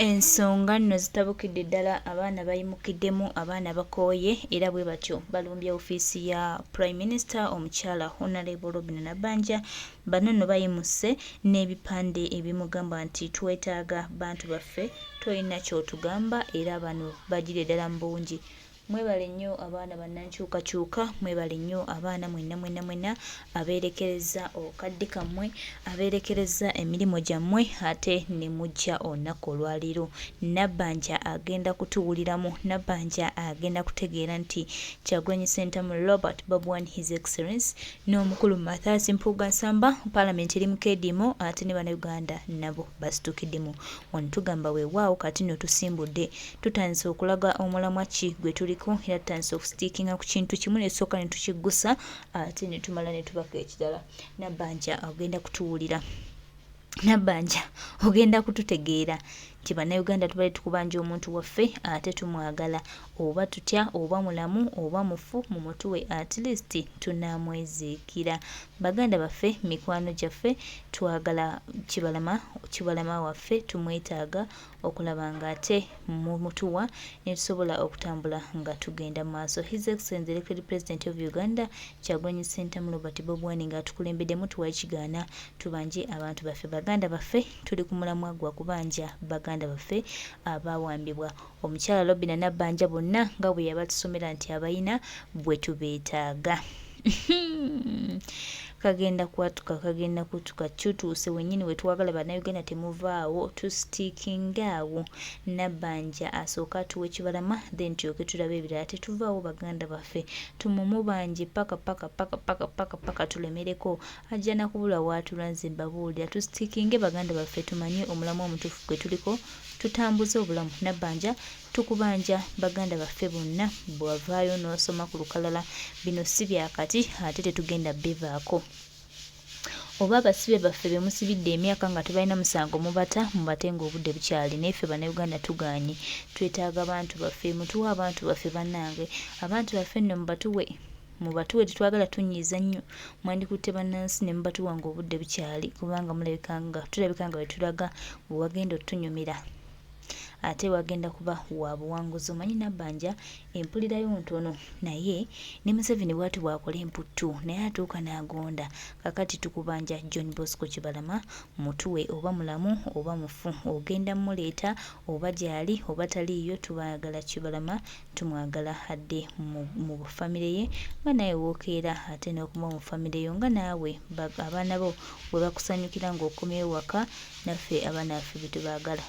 Ensonga nno zitabukidde ddala, abaana bayimukiddemu, abaana bakooye era bwe batyo balumbye ofiisi ya Prime Minister omukyala Honorable Robinah Nabbanja. Bano nno bayimuse n'ebipande ebimugamba nti twetaaga bantu baffe, tolina ky'otugamba, era bano bagire ddala mu bungi. Mwebale nnyo abaana bannankyukakyuka, mwebale nnyo abaana mwenna abeerekereza okadde kammwe, abeerekereza emirimu gyammwe ate ne mujja olunaku olwaleero. Nabbanja agenda kutuwuliramu, Nabbanja agenda kutegeera nti Kyagulanyi Ssentamu Robert Bobi Wine His Excellency n'omukulu Mathias Mpuuga Nsamba Paalamenti eri mu keediimo ate ne bannayuganda nabo basitukiddemu. Wano tugamba weewaawo kati nno tusimbudde, tutandise okulaga omulamwa ki gwe tuliko era tutandise okusitiikinga ku kintu kimu ne tusooka ne tukiggusa ate ne tumala ne tubaka ekirala. Nabbanja agenda kutuwulira, Nabbanja ogenda kututegeera nti bannayuganda tubale tukubanja omuntu waffe ate tumwagala, oba tutya oba mulamu oba mufu mu mutuwe at least tunaamweziikira. Baganda baffe, mikwano gyaffe, twagala Kibalama waffe, tumwetaaga okulaba ng'ate mu mutuwa ne tusobola okutambula nga tugenda mu maaso. His Excellency Elected President of Uganda Kyagulanyi Ssentamu Robert Bobi Wine ng'atukulembeddemu tuwa ekigaana tubanje abantu baffe. Baganda baffe, tuli ku mulamwa gwa kubanja baganda baffe abaawambibwa. Omukyala Robinah Nabbanja bonna nga bwe yabatusomera nti abayina bwe tubeetaaga. Kagenda kutuka kyutuuse wennyini we twagala bannayuganda temuvaawo, tusitiikinga awo. Nabbanja asooka atuwa Kibalama then tulyoke tulabe ebirala. Tetuvaawo baganda baffe, tumumubanje paka tulemereko, ajja na kubula waatula. Nze mbabuulira tusitiikinge baganda baffe, tumanye omulamwa omutuufu gwe tuliko, tutambuze obulamu. Nabbanja tukubanja baganda baffe bonna, bw'avaayo n'osoma ku lukalala bino si byakati ate tetugenda bivaako. Oba abasibe baffe be musibidde emyaka nga tebalina musango mubate ng'obudde bukyali. Naffe bannayuganda tugaanye, twetaaga abantu baffe, mutuwe abantu baffe bannange. Abantu baffe nno mubatuwe tetwagala tunyiiza nnyo. Mwandikutte bannansi ne mubatuwa ng'obudde bukyali kubanga tulabika nga bwe tulaga bwe wagenda otunyumira ate wagenda kuba wa buwanguzi. Omanyi Nabbanja empulirayo ntono naye ne Museveni bw'ati bw'akola emputtu naye atuuka n'agonda. Kakati tukubanja John Bosco Kibalama, mutuwe oba mulamu oba mufu, ogenda muleeta oba gyali oba taliiyo, tubagala Kibalama, tumwagala adde mu famire ye nga nawe wookeera ate n'okuma mu famire yo nga naawe abaana bo bwe bakusanyukira ng'okomyewo waka, naffe abaana baffe bye tubaagala.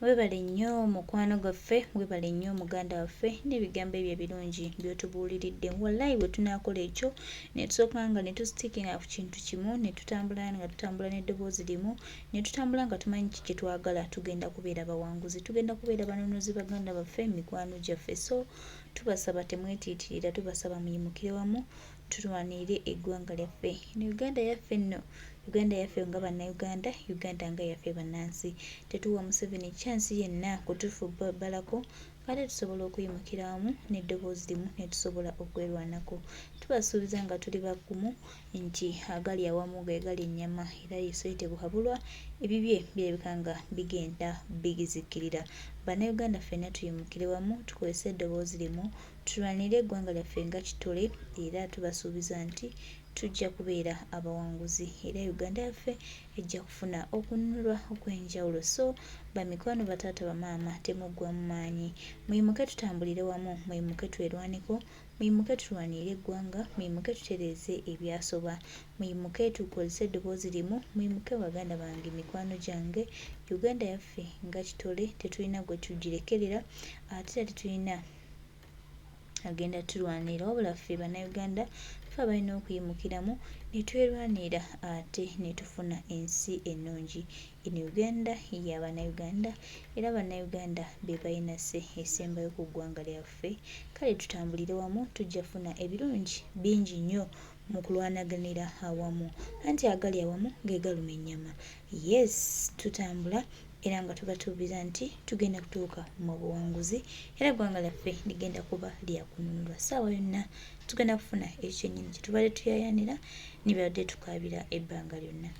Webale nnyo mukwano gwaffe, webale nnyo muganda waffe n'ebigambo ebyo ebirungi by'otubuuliridde. Wallahi bwe tunaakola ekyo ne tusooka nga ne tusitikinga ku kintu kimu ne tutambula n'eddoboozi limu ne tutambula nga tumanyi kiki kye twagala, tugenda kubeera bawanguzi, tugenda kubeera banoonozi baganda baffe, mikwano gyaffe. So tubasaba temwetiitirira, tubasaba muyimukire wamu tulwanirire eggwanga lyaffe. Ne Uganda yaffe nno, Uganda yaffe nga bannayuganda, Uganda nga yaffe bannansi. Tetuwa Museveni chance yenna kutufubalako, kale tusobola okuyimukira wamu n'eddoboozi limu ne tusobola okwerwanako. Tubasuubiza nga tuli bagumu nti agali awamu ge gali ennyama, era Yesu tebuhabulwa, ebibye birabika nga bigenda bigizikirira. Bannayuganda ffenna tuyimukire wamu, tukozese eddoboozi limu, tulwanire eggwanga lyaffe nga kitole, era tubasuubiza nti tujja kubeera abawanguzi era Uganda yaffe ejja kufuna okununulwa okw'enjawulo. So bamikwano bataata bamaama temuggwa mu maanyi, muyimuke tutambulire wamu, muyimuke twerwaneko, muyimuke tulwanire eggwanga, muyimuke tutereeze ebyasoba, muyimuke tukozese eddoboozi limu, muyimuke baganda bange, mikwano gyange. Uganda yaffe nga kitole, tetulina gwe tugirekerera ate tetulina agenda tulwanira, wabula ffe bannayuganda ffe abalina okuyimukiramu ne twerwanira ate ne tufuna ensi ennungi. Eno Uganda y'Abannayuganda era Bannayuganda be bayinase esembayo ku ggwanga lyaffe. Kale tutambulire wamu, tujja kufuna ebirungi bingi nnyo mu kulwanaganira awamu, anti agali awamu ge galuma ennyama. Yes, tutambula era nga tubatuubira nti tugenda kutuuka mu buwanguzi era eggwanga lyaffe ligenda kuba lyakununulwa. Ssaawa yonna tugenda kufuna ekyennyini kye tubadde tuyaayaanira ne badde tukaabira ebbanga lyonna.